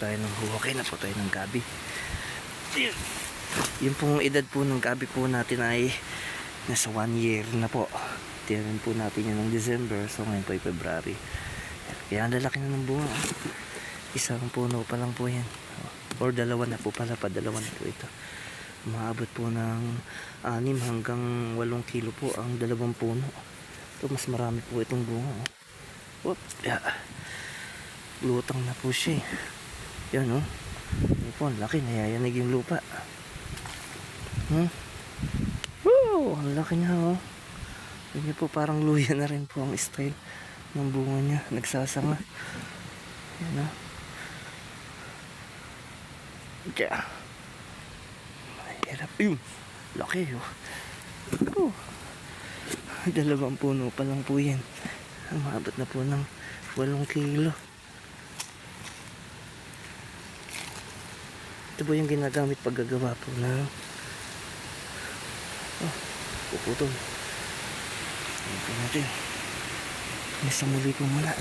tayo ng huwakay na po tayo ng gabi. Yung pong edad po ng gabi po natin ay nasa 1 year na po. Tinanin po natin yun ng December, so ngayon po ay February. Kaya ang lalaki na ng bunga. Isang puno pa lang po yan, or dalawa na po pala, padalawa na po ito. Umaabot po ng 6 hanggang 8 kilo po ang dalawang puno. Ito mas marami po itong bunga. Whoop, yeah. Lutang na po siya eh. Yan oh. Yan po, ang laki, nayayanig yung lupa. Woo, ang laki niya oh. Yan po, parang luya na rin po ang style ng bunga niya, nagsasanga. Yan oh. Yeah. Mahirap yun. Laki oh. Oh. Dalawang puno pa lang po yan. Umabot na po ng 8 kilo. Ito po yung ginagamit paggagawa po ng puputol. Ayan po natin. Nasa muli ko muna.